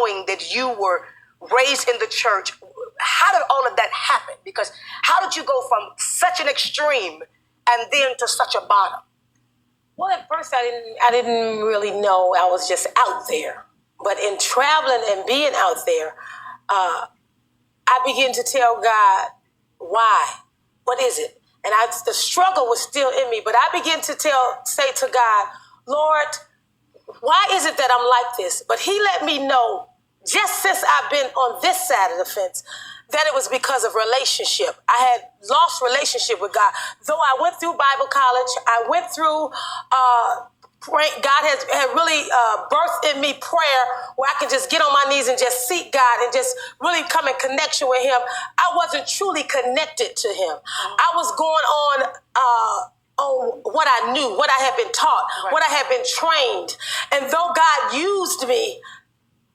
knowing that you were raised in the church, how did all of that happen? Because how did you go from such an extreme and then to such a bottom? Well, at first I didn't really know. I was just out there. But in traveling and being out there, I began to tell God, why? What is it? And the struggle was still in me, but I began to say to God, Lord, why is it that I'm like this? But he let me know, just since I've been on this side of the fence, that it was because of relationship. I had lost relationship with God. Though I went through Bible college, I went through, God had really birthed in me prayer where I could just get on my knees and just seek God and just really come in connection with him. I wasn't truly connected to him. I was going on what I knew, what I had been taught, what I had been trained. And though God used me,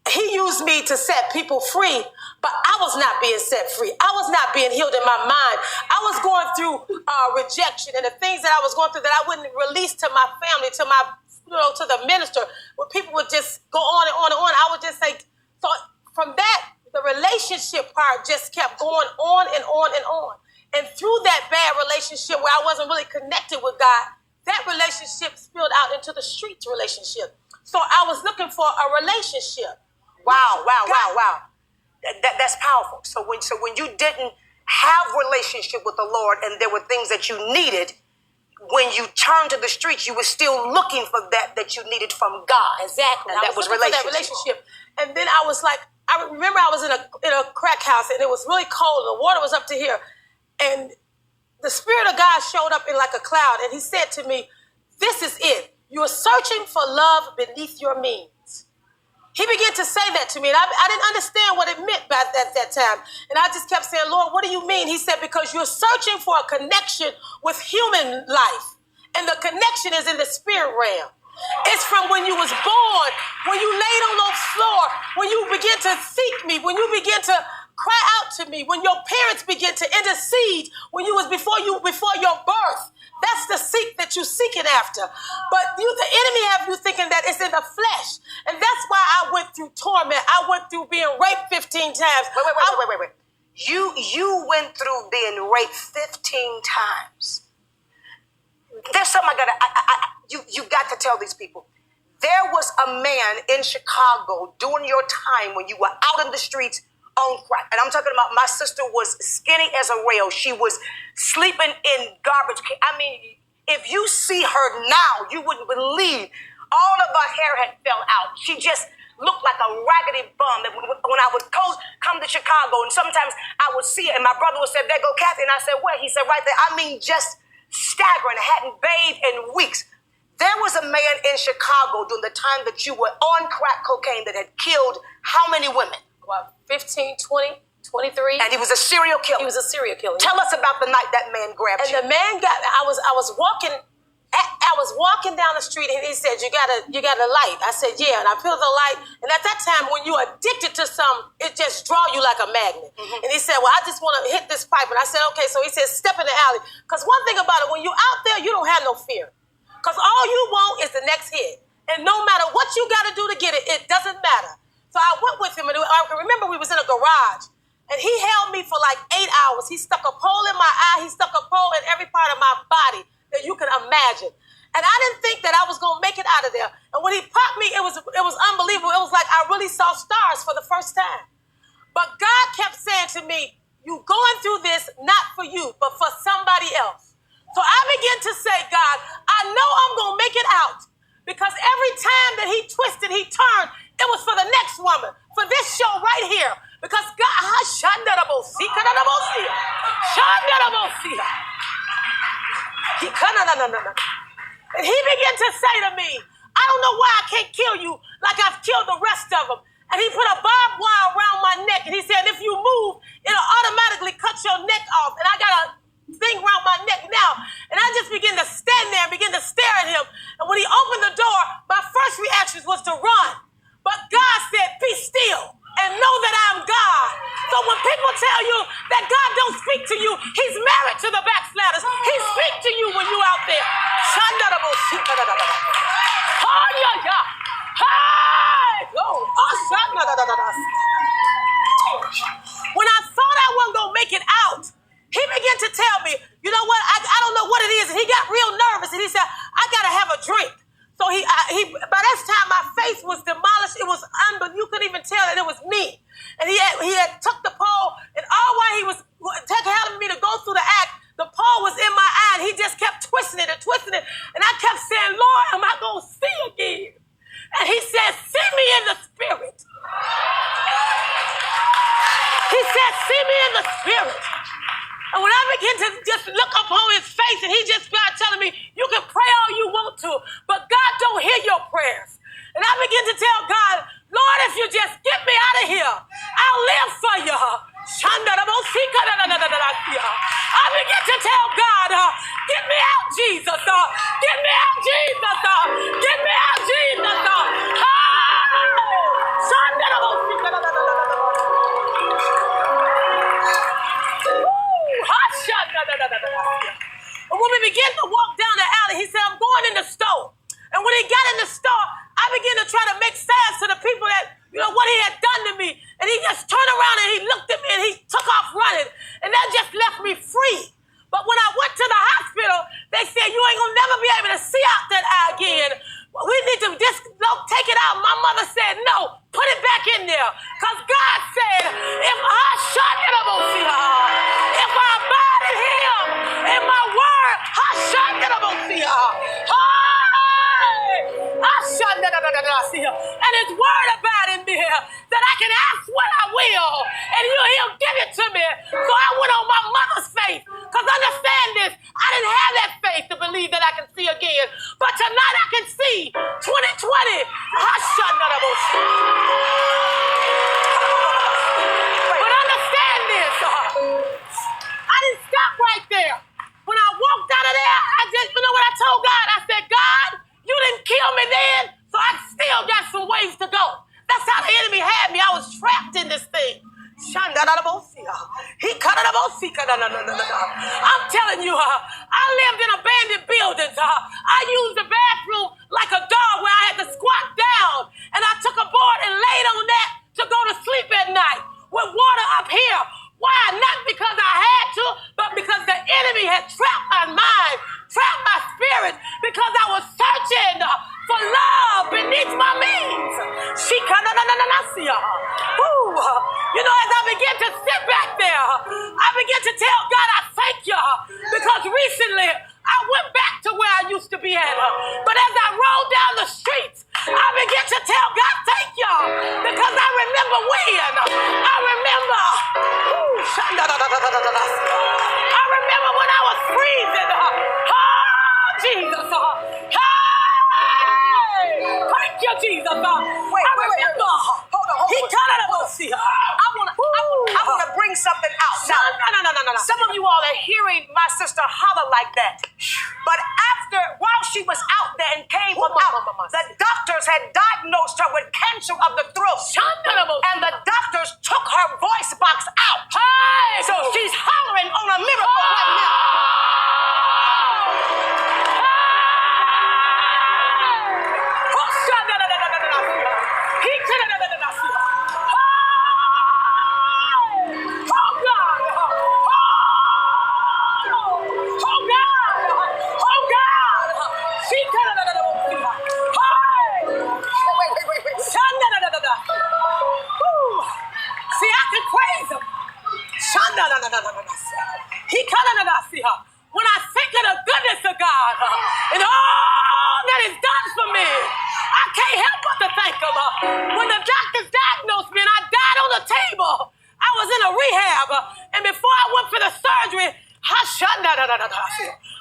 he used me to set people free, but I was not being set free. I was not being healed in my mind. I was going through rejection and the things that I was going through that I wouldn't release to my family, to my, to the minister, where people would just go on and on and on. I would just say, so from that, the relationship part just kept going on and on and on. And through that bad relationship where I wasn't really connected with God, that relationship spilled out into the streets relationship. So I was looking for a relationship. Wow. That's powerful. So when you didn't have relationship with the Lord and there were things that you needed, when you turned to the streets, you were still looking for that you needed from God. Exactly. And that was relationship. And then I was like, I remember I was in a crack house and it was really cold. The water was up to here. And the Spirit of God showed up in like a cloud and he said to me, this is it. You are searching for love beneath your means. He began to say that to me, and I didn't understand what it meant at that time. And I just kept saying, Lord, what do you mean? He said, because you're searching for a connection with human life, and the connection is in the spirit realm. It's from when you was born, when you laid on the floor, when you begin to seek me, when you begin to cry out to me, when your parents begin to intercede, when you was before your birth. That's the seek that you're seeking after. But the enemy have you thinking that it's in the flesh. And that's why I went through torment. I went through being raped 15 times. Wait. You went through being raped 15 times. There's something you got to tell these people. There was a man in Chicago during your time when you were out in the streets on crack. And I'm talking about my sister was skinny as a rail. She was sleeping in garbage. I mean, if you see her now, you wouldn't believe all of her hair had fell out. She just looked like a raggedy bum. When I would come to Chicago, and sometimes I would see her, and my brother would say, there go Kathy. And I said, where? He said, right there. I mean, just staggering. Hadn't bathed in weeks. There was a man in Chicago during the time that you were on crack cocaine that had killed how many women? What, 15, 20, 23? And he was a serial killer. He was a serial killer. Tell us about the night that man grabbed you. And the man I was walking down the street and he said, you got a light. I said, yeah. And I peeled the light. And at that time, when you're addicted to something, it just draws you like a magnet. Mm-hmm. And he said, well, I just want to hit this pipe. And I said, okay. So he said, step in the alley. Because one thing about it, when you're out there, you don't have no fear. Because all you want is the next hit. And no matter what you got to do to get it, it doesn't matter. So I went with him, and I remember we was in a garage, and he held me for like 8 hours. He stuck a pole in my eye. He stuck a pole in every part of my body that you can imagine. And I didn't think that I was going to make it out of there. And when he popped me, it was unbelievable. It was like I really saw stars for the first time. But God kept saying to me, you going through this not for you, but for somebody else. So I began to say, God, I know I'm going to make it out. Because every time that he twisted, he turned, it was for the next woman, for this show right here. Because God, and he began to say to me, I don't know why I can't kill you like I've killed the rest of them. And he put a barbed wire around my neck. And he said, if you move, it'll automatically cut your neck off. And I got a thing around my neck now. And I just began to stand there and begin to stare at him. And when he opened the door, my first reaction was to run. But God said, be still and know that I'm God. So when people tell you that God don't speak to you, he's married to the backsliders. He speaks to you when you're out there. you couldn't even tell that it was me. And he had took the pole, and all while he was helping me to go through the act, the pole was in my eye, and he just kept twisting it and twisting it. And I kept saying, Lord, am I going to see again? And he said, see me in the spirit. He said, see me in the spirit. And when I began to just look upon his face, and he just started telling me, you can pray all you want to, but God don't hear your prayers. And I began to tell God, Lord, if you just get me out of here, I'll live for you. I began to tell God, get me out, Jesus. Get me out, Jesus. Get me out, Jesus. And when we began to walk down the alley, he said, I'm going in the store. And when he got in the store, I began to try to make sense to the people that, what he had done to me. And he just turned around and he looked at me and he took off running. And that just left me free. But when I went to the hospital, they said, you ain't gonna never be able to see out that eye again. We need to just take it out. My mother said, no, put it back in there. Because God said, if I abide in him, in my word, and his word abide in me, that I can ask what I will, and he'll give it to me. So I went on my mother's faith. Because understand this, I didn't have that faith to believe that I can see again. But tonight I can see 2020. But understand this, I didn't stop right there. When I walked out of there, you know what I told God? I said, God, you didn't kill me then, so I still got some ways to go. That's how the enemy had me. I was trapped in this thing. I'm telling you, I lived in abandoned buildings. I used the bathroom like a dog where I had to squat down. And I took a board and laid on that to go to sleep at night with water up here. Why? Not because I had to, but because the enemy had trapped my mind, trapped my spirit, because I was searching for love beneath my means. You know, as I began to sit back there, I began to tell God, I thank you, because recently I went back to where I used to be at. But as I rolled down the streets, I began to tell God, thank you, because I remember when. I remember when I was freezing. Oh, Jesus. Hey! Thank you, Jesus. Wait. Hold on. I want to bring something out. No. Some of you all are hearing my sister holler like that. But while she was out there and came out, the doctors had diagnosed her with cancer of the throat. And the doctors took her voice box out. So she's hollering on a miracle right now. When I think of the goodness of God and all that He's done for me, I can't help but to thank Him. When the doctors diagnosed me and I died on the table, I was in a rehab, and before I went for the surgery,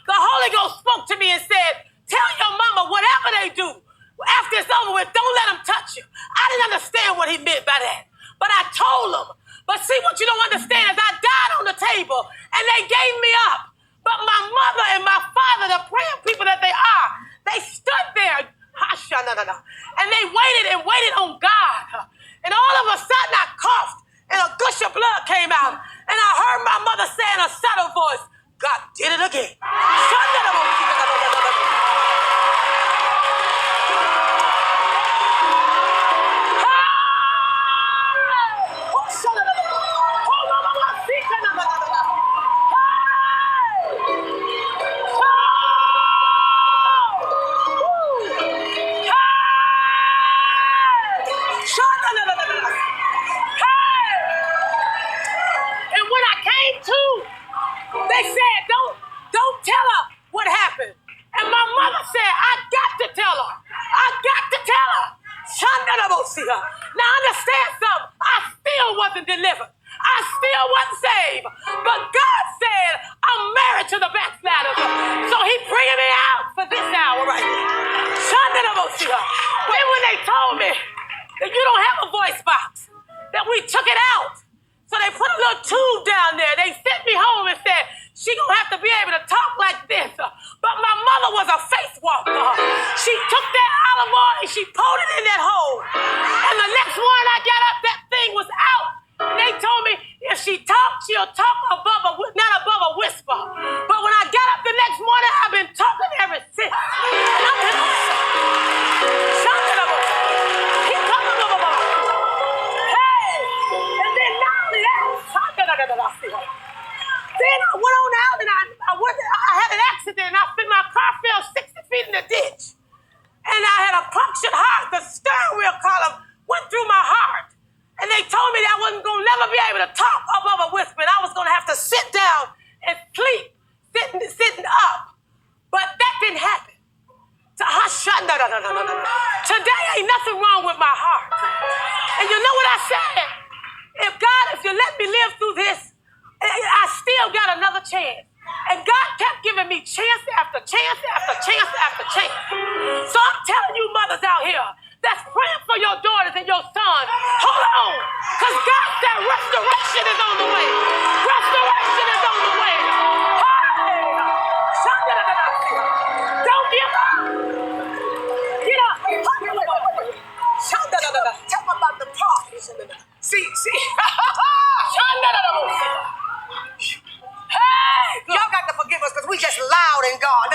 the Holy Ghost spoke to me and said, tell your mama whatever they do, after it's over with, don't let them touch you. I didn't understand what he meant by that, but I told him. But see, what you don't understand is I died on the table, and they gave me up. But my mother and my father, the praying people that they are, they stood there, and they waited on God. And all of a sudden I coughed, and a gush of blood came out. And I heard my mother say in a subtle voice, God did it again. said something. I still wasn't delivered. I still wasn't saved. But God said, I'm married to the backsliders. So he bringing me out for this hour right here. Then when they told me that you don't have a voice box, that we took it out. So they put a little tube down there. They sent me home and said, she gonna have to be able to talk like this. But my mother was a faith walker. She took that olive oil and she poured it in that hole. And the next morning I got up, that thing was out. And they told me if she talks, she'll talk not above a whisper. But when I got up the next morning, I've been talking ever since. Then I went on out and I had an accident and my car fell 60 feet in the ditch. And I had a punctured heart. The steering wheel column went through my heart. And they told me that I wasn't going to never be able to talk above a whisper. And I was going to have to sit down and sleep, sitting up. But that didn't happen. Today ain't nothing wrong with my heart. And you know what I said? If you let me live through this, I still got another chance. And God kept giving me chance after chance after chance after chance. So I'm telling you mothers out here that's praying for your daughters and your sons, hold on. Because God said restoration is on the way. Restoration is on the way. Hey! Don't give up. Get up. Tell them about the parties. See. Hey, y'all got to forgive us because we just loud in God.